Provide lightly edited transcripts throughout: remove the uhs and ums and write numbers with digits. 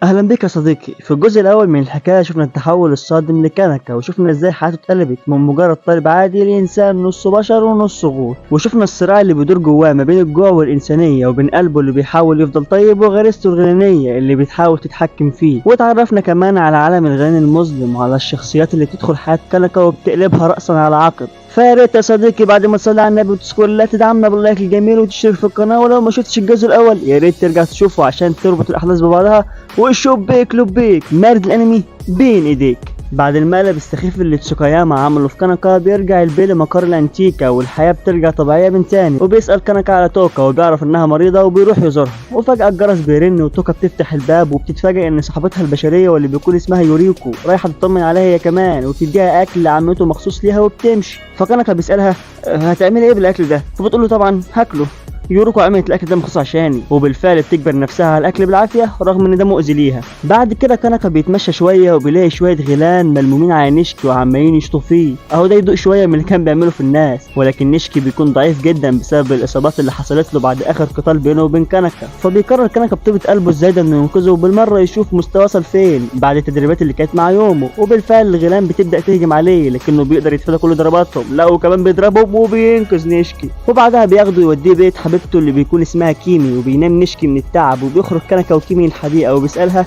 أهلا بك يا صديقي. في الجزء الأول من الحكاية شفنا التحول الصادم لكنكا، وشفنا ازاي حياته اتقلبت من مجرد طالب عادي لإنسان نص بشر ونص غول، وشفنا الصراع اللي بيدور جواه ما بين الجوع والإنسانية وبين قلبه اللي بيحاول يفضل طيب وغريزته الغنية اللي بتحاول تتحكم فيه. واتعرفنا كمان على عالم الغني المظلم وعلى الشخصيات اللي بتدخل حياة كنكا وبتقلبها رأسا على عقب. فيا ريت يا صديقي بعد ما تصلي على النبي وتذكر الله تدعمنا باللايك الجميل وتشترك في القناة، ولو ما شفتش الجزء الأول يا ريت ترجع تشوفه عشان تربط الأحداث ببعضها. وشبيك لبيك مارد الانمي بين ايديك. بعد المقلب السخيف اللي تسوكاياما عمله في كاناكا بيرجع البي لمقر الانتيكا والحياة بترجع طبيعية من تاني، وبيسأل كاناكا على توكا وبيعرف انها مريضة وبيروح يزورها. وفجأة الجرس بيرن وتوكا بتفتح الباب وبتتفاجئ ان صاحبتها البشرية واللي بيكون اسمها يوريكو رايحة تطمن عليها هي كمان، وبتديها اكل لعمته مخصوص ليها وبتمشي. فكاناكا بيسألها هتعملي ايه بالاكل ده؟ فبتقول له طبعا هاكله. يوروكو عملت الاكل ده مخصوص عشاني، وبالفعل بتجبر نفسها على الاكل بالعافيه رغم ان ده مؤذي ليها. بعد كده كانكا بيتمشى شويه وبيلاقي شويه غيلان ملمومين على نيشكي وعمالين يشطوا فيه، اهو ده يدوق شويه من اللي كان بيعمله في الناس. ولكن نيشكي بيكون ضعيف جدا بسبب الاصابات اللي حصلت له بعد اخر قتال بينه وبين كانكا، فبيقرر كانكا بطيبه قلبه الزايده انه ينقذه وبالمره يشوف مستواه وصل فين بعد التدريبات اللي كانت مع يومه. وبالفعل الغيلان بتبدا تهجم عليه لكنه بيقدر يتفادى كل ضرباتهم، لا وكمان بيضربهم وبينقذ نيشكي. وبعدها بياخده يوديه بيت حبيبته اللي بيكون اسمها كيمي، وبينام نشكي من التعب. وبيخرج كنكا وكيمي الحديقة وبيسألها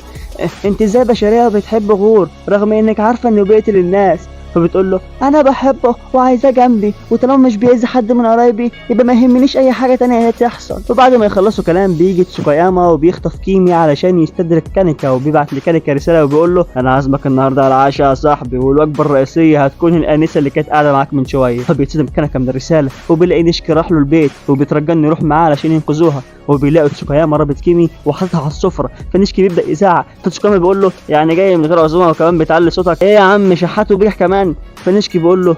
انت ازاي بشرية وبتحب غور رغم انك عارفة انه بيقتل الناس؟ فبتقول له انا بحبه وعايزاه جنبي، وطالما مش بيأذي حد من قرايبي يبقى ما يهمنيش اي حاجه تانية هي تحصل. وبعد ما يخلصوا كلام بيجي تسوكاياما وبيخطف كيمي علشان يستدرك كانيكا، وبيبعت لكانيكا رساله وبيقول له انا عازمك النهارده على العشاء يا صاحبي، والوجبه الرئيسيه هتكون الانسه اللي كانت قاعده معاك من شويه. فبيتصدم كانيكا من الرساله وبيلاقي نيشكي راح له البيت وبيترجى انه يروح معاه علشان ينقذوها. وبيلاقوا تسوكاياما رابط كيمي وحاططها على السفره، فنيشكي بيبدا يزعق، فتسوكاياما بيقول له يعني جاي من غير عزومه وكمان بتعلي صوتك ايه يا عم شحاته بيح كمان؟ فنيشكي بيقول له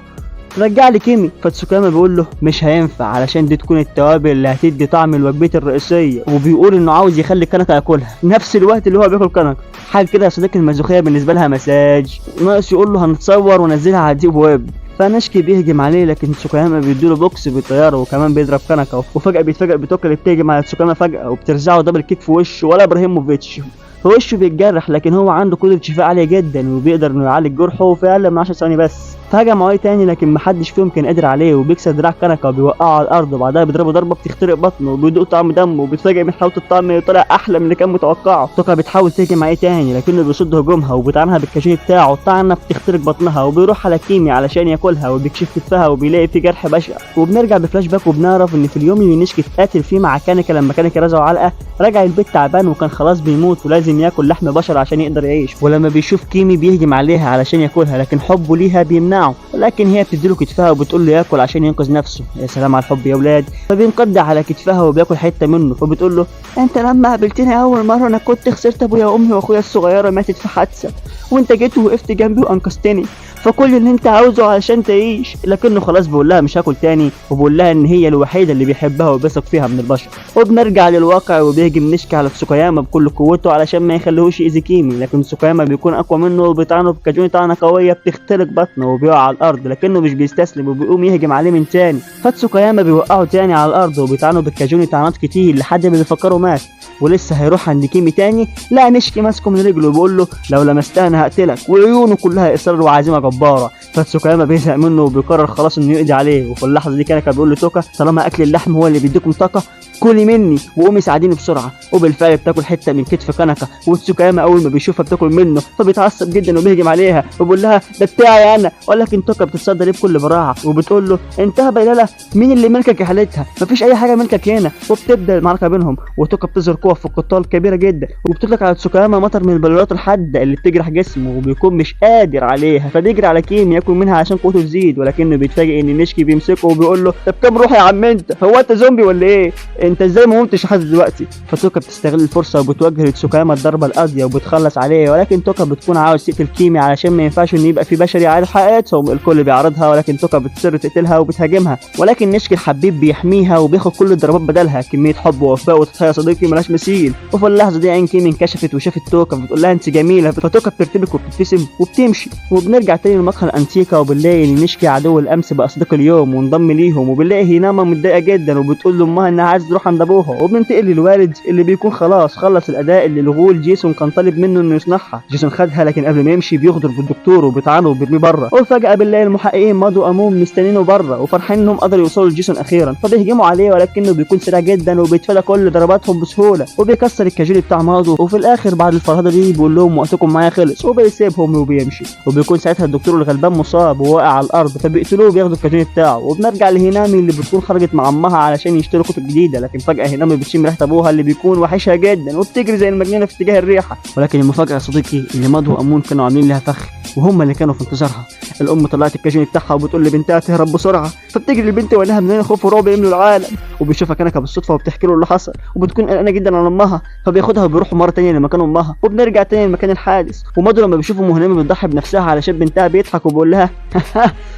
رجع لي كيمي. فتسوكاياما بيقول له مش هينفع علشان دي تكون التوابل اللي هتدي طعم الوجبه الرئيسيه، وبيقول انه عاوز يخلي كنكا ياكلها نفس الوقت اللي هو بياكل كنكا. حاجه كده يا صديقي المازوخيه بالنسبه لها مساج، ناقص يقول له هنتصور وننزلها على الديب ويب. فنشكي بيهجم عليه لكن تسوكاياما بيديله بوكس بالطياره وكمان بيضرب كنكا، وفجاه بيتفاجئ بتوكا اللي بتهجم على تسوكاياما فجاه وبترزعه دبل كيك في وشه ولا ابراهيموفيتش. فوشه بيتجرح لكن هو عنده قدرة شفاء عالية جدا وبيقدر انه يعالج جرحه في اقل من 10 ثواني بس. فهجم عليه تاني لكن محدش فيهم كان قادر عليه، وبيكسر دراع كنكا وبيوقعه على الارض، وبعدها بيضربه ضربه بتخترق بطنه وبيدوق طعم دمه، وبيتفاجئ من حلاوه الطعم اللي طلع احلى من اللي كان متوقعه. توكا بتحاول تهجم عليه تاني لكنه بيصد هجومها وبيطعنها بالكاجوني بتاعه، الطعنه بتخترق بطنها وبيروح على كيمي علشان ياكلها وبيكشف كتفها وبيلاقي في جرح بشع. وبنرجع بفلاش باك وبنعرف ان في اليوم اللي نشكي اتقاتل فيه مع كانكا لما كانكا رزعه علقه رجع البيت تعبان وكان خلاص بيموت ولازم ياكل لحم بشر عشان يقدر يعيش. ولما بيشوف كيمي بيهجم عليها علشان ياكلها لكن حبه ليها بيمنعه، لكن هي بتديله كتفها وبتقول له ياكل عشان ينقذ نفسه. يا سلام على الحب يا ولاد. فبينقض على كتفها وبياكل حته منه، فبتقول له انت لما قابلتني اول مره انا كنت خسرت ابويا وامي واخويا الصغيره ماتت في حادثه، وانت جيت ووقفت جنبي وانقذتني، فكل اللي انت عاوزه علشان تعيش. لكنه خلاص بيقول لها مش هاكل تاني، وبيقول لها ان هي الوحيده اللي بيحبها وبيثق فيها من البشر. وبنرجع للواقع وبيهجم نشكي على تسوكاياما بكل قوته علشان ما يخليهوش يأذي كيمي، لكن تسوكاياما بيكون اقوى منه وبيطعنه بكاجوني طعنه قويه بتخترق بطنه وبيقع على الارض، لكنه مش بيستسلم وبيقوم يهجم عليه من تاني. فتسوكاياما بيوقعه تاني على الارض وبيطعنه بالكاجوني طعنات كتير لحد ما بيفكره مات. ولسه هيروح عند كيمي تاني لا نشكي ماسكه من رجله وبيقول له لو لمستها انا هقتلك، وعيونه كلها اصرار وعزيمه جباره. فتسوكاياما بيزهق منه وبيقرر خلاص انه يقضي عليه. وفي اللحظه دي كانكا بيقول لتوكا طالما اكل اللحم هو اللي بيديكم طاقه كلي مني وقومي ساعديني بسرعه. وبالفعل بتاكل حته من كتف كانكا، وتسوكاياما اول ما بيشوفها بتاكل منه فبيتعصب جدا وبيهجم عليها وبيقول لها ده بتاعي انا. ولكن توكا بتتصدى ليه بكل براعه وبتقول له انتهى بيلاله مين اللي ملكك يا حالتها، مفيش اي حاجه ملكك هنا. وبتبدا المعركه بينهم وتوكا بتظهر قوه في القتال كبيره جدا، وبتطلق على تسوكاياما مطر من البلورات الحاده اللي بتجرح جسمه وبيكون مش قادر عليها، فبيجري على كيمي ياكل منها عشان قوته تزيد. ولكنه بيتفاجئ ان نشكي بيمسكه وبيقول له طب كام روح يا عم انت، هو انت زومبي ولا ايه؟ انت ازاي ما قمتش لحد دلوقتي؟ فتوكا بتستغل الفرصه وبتوجه لتسوكاياما الضربه القاضيه وبتخلص عليه، ولكن توكا بتكون عاوز تقتل كيمي علشان ما ينفعش ان يبقى في بشري عارف حقيقتهم. الكل بيعارضها ولكن توكا بتصر تقتلها وبتهاجمها، ولكن نشكي الحبيب بيحميها وبياخد كل الضربات بدلها. كميه حب ووفاء وتضحيه يا صديقي ملهاش مثيل. وفي اللحظه دي عين كيمي انكشفت وشافت توكا، بتقول لها انت جميله. فتوكا بترتبك وبتبتسم وبتمشي. وبنرجع تاني تاني لمقهى الانتيكا وبنلاقي ان نشكي عدو الامس بقى صديق اليوم وانضم ليهم، وبنلاقي هيناما متضايقه جدا وبتقول لامها انها عايزه تروح عند ابوها، وبننتقل للوالد اللي بيكون خلاص خلص الاداء اللي الغول جيسون كان طالب منه انه يصنعها. جيسون خدها لكن قبل ما يمشي بيغدر بالدكتور وبيطعنه وبيرميه بره، وفجاه بنلاقي المحققين ماضو وامون مستنينه بره وفرحين انهم قدروا يوصلوا لجيسون اخيرا، فبيهجموا عليه ولكنه بيكون سريع جدا وبيتفادى كل ضرباتهم بسهوله وبيكسر الكاجولي بتاع ماضو، وفي الاخر بعد الفرهده دي بيقول لهم وقتكم معايا خلص وبيسيبهم وبيمشي. وبيكون ساعتها الدكتور الغلبان مصاب وواقع على الارض فبيقتلوه وبياخدوا الكاجولي بتاعه، وبنرجع لهينامي اللي بتكون خرجت مع امها علشان يشتروا كتب جديده، لكن فجاه هينامي بتشم ريحه ابوها اللي بيكون وحشها جدا وبتجري زي المجنونه في اتجاه الريحه. ولكن المفاجاه يا صديقي اللي ماضو وامون كانوا عاملين لها فخ وهم اللي كانوا في انتظارها. الام طلعت الكاجولي بتاعها وبتقول لبنتها تهرب بسرعه، فبتجري البنت وعينها من خوف ورعب يملوا العالم، وبيشوفها كنكه بالصدفه وبتحكي له اللي حصل وبتكون قلقانه جدا على امها، فبياخدها وبيروحوا مره تانية لمكان امها، وبنرجع تاني لمكان الحادث. وماضو لما بيشوفوا مهنمي بتضحي بنفسها علشان بنتها بيضحك وبيقول لها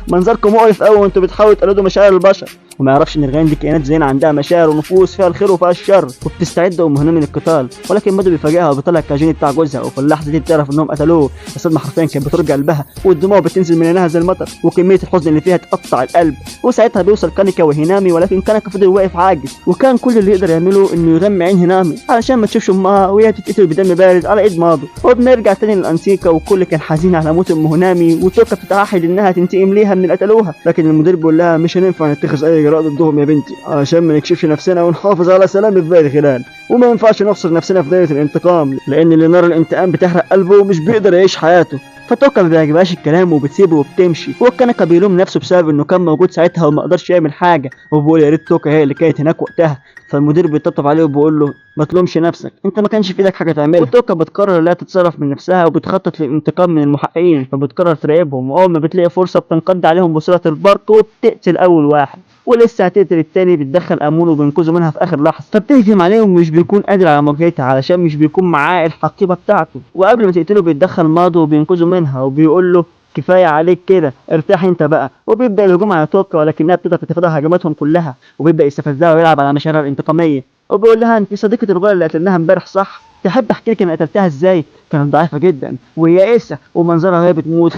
منظركم مقرف قوي وانتوا بتحاولوا تقلدوا مشاعر البشر، وما يعرفش ان الغيان دي كائنات زينا عندها مشاعر ونفوس فيها الخير وفيها الشر، وبتستعد مهنمي للقتال. ولكن ماضو بيفاجئها وبيطلع الكاجوني بتاع جوزها، وفي اللحظه دي بتعرف انهم قتلوه. الصدمه حرفيا كانت بترجع قلبها والدموع بتنزل من عينها زي المطر وكميه الحزن اللي فيها تقطع القلب. وساعتها بيوصل كانيكا وهينامي، ولكن كانيكا فضل واقف عاجز، وكان كل اللي يقدر يعمله انه يغمي عين هينامي علشان ما تشوفش امها وهي تتقتل بدم بارد على ايد ماضو. وبنرجع تاني للانسيكا والكل كان حزين على موت ام هينامي، وتوكا بتتعهد انها تنتقم ليها من اللي قتلوها، لكن المدير بيقول لها مش هينفع نتخذ اي اجراء ضدهم يا بنتي علشان ما نكشفش نفسنا ونحافظ على سلامة باقي الخلان، وما ينفعش نحصر نفسنا في دايره الانتقام لان اللي نار الانتقام بتحرق قلبه ومش بيقدر يعيش حياته. فتوكا ما بيعجبهاش الكلام وبتسيبه وبتمشي، وكانكا بيلوم نفسه بسبب انه كان موجود ساعتها وما قدرش يعمل حاجه، وبيقول يا ريت توكا هي اللي كانت هناك وقتها. فالمدير بيطبطب عليه وبيقول له ما تلومش نفسك، انت ما كانش في ايدك حاجه تعملها. وتوكا بتقرر لا تتصرف من نفسها وبتخطط للانتقام من المحققين، فبتقرر تراقبهم، واول ما بتلاقي فرصه بتنقض عليهم بسرعه البرق وبتقتل اول واحد، ولسه هتقتل التاني بتدخل امون وبينقذه منها في اخر لحظه، فبتهجم عليهم ومش بيكون قادر على مواجهتها علشان مش بيكون معاه الحقيبه بتاعته. وقبل ما تقتله بيتدخل ماضو وبينقذه منها وبيقول له كفايه عليك كده ارتاح انت بقى، وبيبدا الهجوم على توكا ولكنها بتقدر تتفادى هجماتهم كلها، وبيبدا يستفزها ويلعب على مشاعرها الانتقاميه، وبيقول لها انت صديقه الغول اللي قتلناها امبارح صح؟ تحب احكي لك انا قتلتها ازاي؟ كانت ضعيفه جدا ويائسه ومنظرها وهي بتموت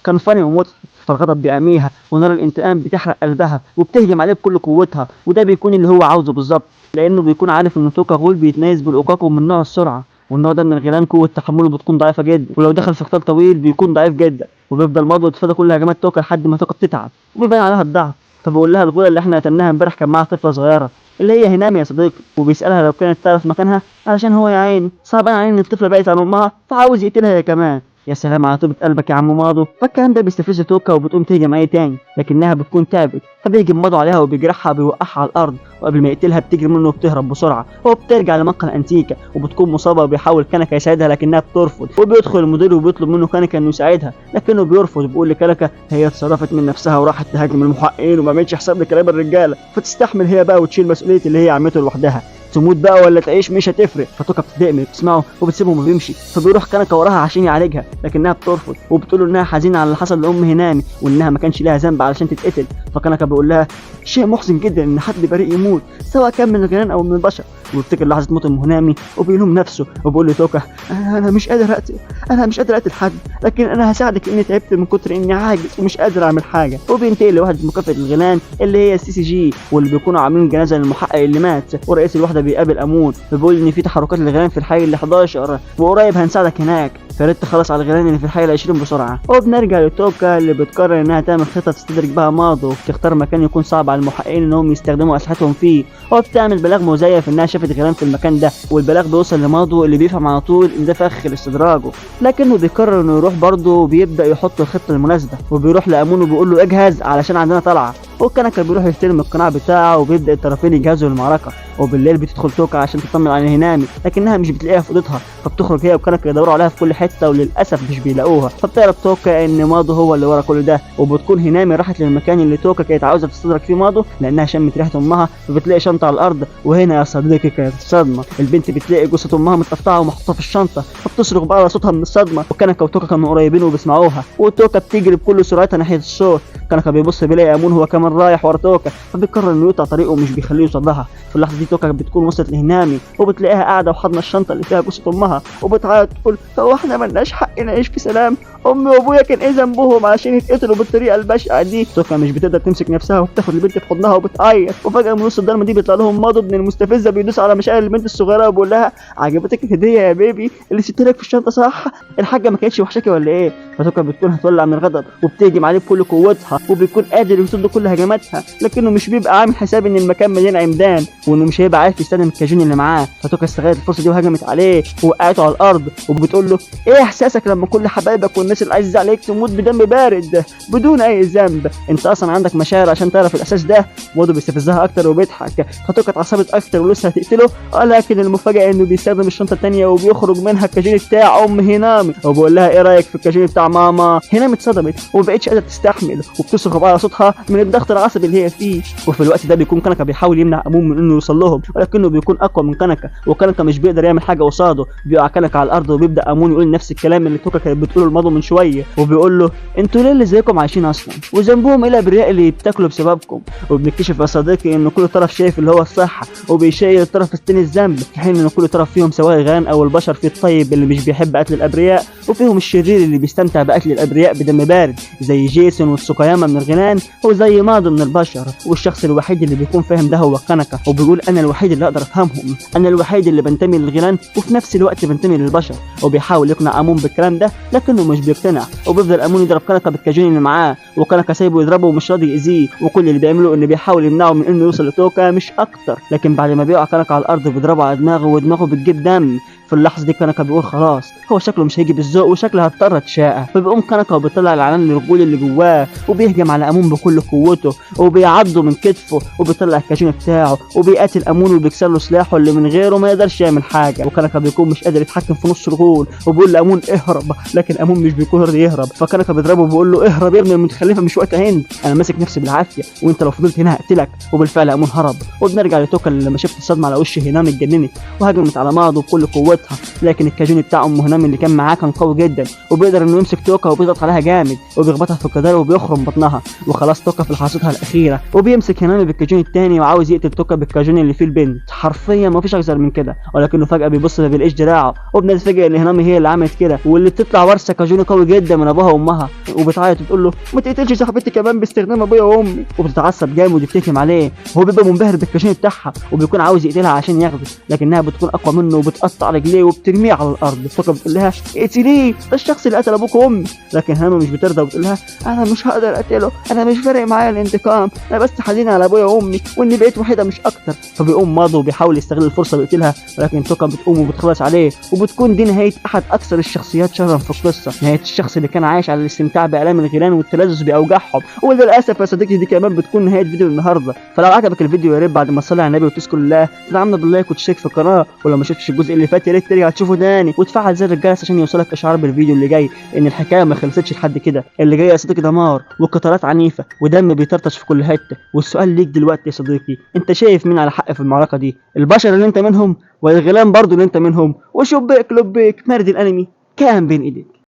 كان فاني ومضحك، فالغضب بيعميها ونار الانتقام بتحرق قلبها وبتهجم عليه بكل قوتها، وده بيكون اللي هو عاوزه بالظبط لانه بيكون عارف ان توكا غول بيتميز بالاوكاكو من نوع السرعه، والنوع ده من الغيلان قوه تحمله بتكون ضعيفه جدا، ولو دخل في قتال طويل بيكون ضعيف جدا، وبيفضل ماضو يتفادى كل هجمات توكا لحد ما توكا بتتعب وبيبان عليها الضعف. فبقول لها الغوله اللي احنا قتلناها امبارح كان معاها طفله صغيره اللي هي هينامي يا صديقي، وبيسالها لو كانت تعرف مكانها علشان هو يا عيني صعبان عليه ان الطفله بعيد عن امها فعاوز يقتلها هي كمان. يا سلام على طيبة قلبك يا عم ماضو. فالكلام ده بيستفز توكا وبتقوم تهجم عليه تاني لكنها بتكون تعبت، فبيهجم ماضو عليها وبيجرحها بيوقعها على الارض، وقبل ما يقتلها بتجري منه وبتهرب بسرعه، وبترجع لمقهى الانتيكا وبتكون مصابه وبيحاول كانكا يساعدها لكنها بترفض، وبيدخل المدير وبيطلب منه كانكا انه يساعدها لكنه بيرفض، بيقول لكانكا هي اتصرفت من نفسها وراحت تهاجم المحققين وما عملتش حساب لكلام الرجاله، فتستحمل هي بقى وتشيل مسؤوليه اللي هي عملته لوحدها، تموت بقى ولا تعيش مش هتفرق. فتوكا بتتضايق من بتسمعه وبتسيبه وبيمشي، فبيروح كانكا وراها عشان يعالجها لكنها بترفض وبتقول له انها حزينه على اللي حصل لام هينامي وانها ما كانش لها ذنب علشان تتقتل. فكانكا بيقول لها شيء محزن جدا ان حد بريء يموت سواء كان من الغيران او من البشر، وبيفتكر لحظه موت ام هينامي وبيلوم نفسه وبيقول لتوكا انا مش قادر اقتل حد، لكن انا هساعدك اني تعبت من كتر اني عاجز ومش قادر اعمل حاجه. وبينتقل لوحده مكافاه الغيلان اللي هي CCG واللي بيكونوا عاملين جنازه للمحقق اللي مات، ورئيس الوحده بيقابل امون بيقول ان في تحركات للغيلان في الحي ال 11 وقريب هنساعدك هناك، فياريت تخلص على الغيلان اللي في الحي ال 20 بسرعه. وبنرجع لتوكا اللي بتقرر انها تعمل خطه تستدرج بها ماضو، وبتختار مكان يكون صعب على المحققين انهم يستخدموا اسلحتهم فيه، وبتعمل بلاغ مزيف انها شافت غيلان في المكان ده، والبلاغ بيوصل لماضو اللي بيفهم على طول ان ده فخ لاستدراجه، لكنه بيقرر انه يروح برضه وبيبدا يحط الخطه المناسبه، وبيروح لامون وبيقول له اجهز علشان عندنا طلعه. وكانكا بيروح يستلم القناع بتاعه وبيبدا الطرفين يجهزوا للمعركه. وبالليل بتدخل توكا عشان تطمن على هينامي لكنها مش بتلاقيها في اوضتها، فبتخرج هي وكانكا يدوروا عليها في كل حته وللاسف مش بيلاقوها، فبتعرف توكا ان ماضو هو اللي ورا كل ده، وبتكون هينامي راحت للمكان اللي توكا كانت عاوزه تستدرك فيه ماضو لانها شمت ريحه امها، فبتلاقي شنطه على الارض. وهنا يا صديقي كانت الصدمه، البنت بتلاقي جثه امها متقطعه ومحطوطه في الشنطه، فبتصرخ بقى على صوتها من الصدمه، وكانكا وتوكا كانوا قريبين وبيسمعوها، وتوكا بتجري بكل سرعتها ناحيه الصوت. كانكا بيبص بيلاقي امون هو كمان رايح ورا توكا، فبيقرر انه يقطع طريقه ومش بيخليه يوصل لها. في اللحظه دي توكا بتكون وصلت لهينامي وبتلاقيها قاعده وحاضنه الشنطه اللي فيها جثه امها وبتعيط تقول هو احنا ملناش حق نعيش في سلام؟ امي وابويا كان ايه ذنبهم عشان يتقتلوا بالطريقه البشعه دي؟ توكا مش بتقدر تمسك نفسها وبتاخد البنت في حضنها وبتعيط، وفجاه من وسط الضلمه دي بيطلع لهم ماضو ابن المستفزه بيدوس على مشاعر البنت الصغيره وبيقول لها عجبتك الهديه يا بيبي اللي سبت لك في الشنطه صح؟ الحاجه ما كانتش وحشاكي ولا ايه؟ فتوكا بتكون هتولع من الغضب وبتهجم عليه بكل قوتها، وبيكون قادر يصد كل هجماتها، لكنه مش بيبقى عامل حساب ان المكان مليان عمدان وانه مش هيبقى عارف يستخدم الكاجون اللي معاه. فتوكا استغلت الفرصه دي وهجمت عليه ووقعته على الارض وبتقول له ايه احساسك لما كل حبايبك والناس اللي عايزه عليك تموت بدم بارد بدون اي ذنب؟ انت اصلا عندك مشاعر عشان تعرف الاحساس ده؟ مودو بيستفزها اكتر وبيضحك. فتوكا اتعصبت اكتر ولسه هتقتله، لكن المفاجاه انه بيستخدم الشنطه الثانيه وبيخرج منها الكاجون بتاع ام هينامي وبيقول لها ايه رايك في الكاجون بتاع ماما؟ هينامي اتصدمت ومبقتش قادره تستحمل وبتصرخ على صوتها من الضغط العصبي اللي هي فيه. وفي الوقت ده بيكون كانكا بيحاول يمنع امون من انه يوصل لهم، ولكنه بيكون اقوى من كانكا وكانكا مش بيقدر يعمل حاجه قصاده. بيقع كانكا على الارض وبيبدا امون يقول نفس الكلام اللي توكا كانت بتقوله لماضو من شويه، وبيقول له انتوا ليه اللي زيكم عايشين اصلا وذنبهم ايه الابرياء اللي بتاكلوا بسببكم؟ وبنكتشف يا صديقي ان كل طرف شايف اللي هو الصح وبيشيل الطرف الثاني الذنب، في حين ان كل طرف فيهم سواء الغان او البشر، في الطيب اللي مش بيحب قتل الابرياء وفيهم الشرير اللي بيستمتع بقتل الابرياء بدم بارد زي جيسون والسوكاياما من الغنان وزي ماضو من البشر. والشخص الوحيد اللي بيكون فاهم ده هو كانكا، وبيقول انا الوحيد اللي اقدر افهمهم، انا الوحيد اللي بنتمي للغنان وفي نفس الوقت بنتمي للبشر. وبيحاول يقنع امون بالكلام ده لكنه مش بيقتنع، وبيفضل امون يضرب كانكا بالكاجون اللي معاه وكانكا سايبه يضربه ومش راضي يأذيه، وكل اللي بيعمله انه بيحاول يمنعه من انه يوصل لتوكا مش اكتر. لكن بعد ما بيقع كانكا على الارض بيضربه على دماغه ودماغه بتجيب دم. في اللحظه دي كانكا بيقول خلاص هو شكله مش هيجي بالذوق وشكله هضطر اتشاقى، فبيقوم كانكا وبيطلع العنان الرجول اللي جواه وبيهجم على امون بكل قوته وبيعضه من كتفه وبيطلع الكاجون بتاعه وبيقاتل امون وبيكسر له سلاحه اللي من غيره ما يقدرش يعمل حاجه. وكانكا بيكون مش قادر يتحكم في نص رجول وبيقول لامون اهرب، لكن امون مش بيكون راضي يهرب، فكانكا بيضربه وبيقول له اهرب يا ابن المتخلفه مش وقت هند، انا ماسك نفسي بالعافيه وانت لو فضلت هنا هقتلك. وبالفعل امون هرب. وبنرجع لتوكا اللي لما شفت الصدمه على وش هينام اتجننت وهجمت على ماضو بكل قوتها، لكن الكاجون بتاع ام هينام اللي كان معاه كان قوي جدا وبيقدر انه يمسك توكا وبيضغط عليها جامد وبيخبطها في الجدار وبيخرم بطنها. وخلاص توكا في لحظتها الاخيره وبيمسك هينامي بالكاجون الثاني وعاوز يقتل توكا بالكاجون اللي فيه البنت، حرفيا ما فيش اكتر من كده. ولكنه فجاه بيبص ما بيلاقيش دراعه وبنتفاجئ ان هينامي هي اللي عملت كده واللي بتطلع وارثه كاجون قوي جدا من ابوها وامها، وبتعيط وتقول له ما تقتلش صاحبتي كمان باستخدام ابويا وامي، وبتتعصب جامد وبتهجم عليه. هو بيبقى منبهر بالكاجون بتاعها وبيكون عاوز يقتلها عشان ياخده، لكنها بتكون اقوى منه وبتقطع رجليه وبترميه على الارض. توكا بتقول لها اقتليه، ده الشخص اللي قتل ابوك وامي، لكن هينامي مش بترضى وبتقول لها انا مش هقدر اقتله، انا مش فارق معايا الانتقام، انا بس حزينه على ابويا وامي واني بقيت وحيده مش اكتر. فبيقوم ماضو وبيحاول يستغل الفرصه ويقتلها، ولكن توكا بتقوم وبتخلص عليه، وبتكون دي نهايه احد اكثر الشخصيات شرا في القصه، نهايه الشخص اللي كان عايش على الاستمتاع بالام الغيلان والتلذذ باوجاعهم. وللاسف يا صديقي دي كمان بتكون نهايه فيديو النهارده. فلو عجبك الفيديو يا ريت بعد ما تصلي على النبي وتذكر الله تدعمنا باللايك وتشترك في القناه، ولو ما شفتش الجزء اللي فات يا ريت ترجع تشوفه تاني وتفعل زر الجرس عشان يوصلك اشعار بالفيديو اللي جاي، ان الحكايه ما خلصتش لحد كده، اللي جاي يا صديقي دمار وقطارات عنيفه ودم بيطرطش في كل حته. والسؤال ليك دلوقتي يا صديقي، انت شايف مين على حق في المعركه دي؟ البشر اللي انت منهم ولا الغيلان برضو اللي انت منهم؟ وشبيك لبيك مرد الانمي كان بين ايديك.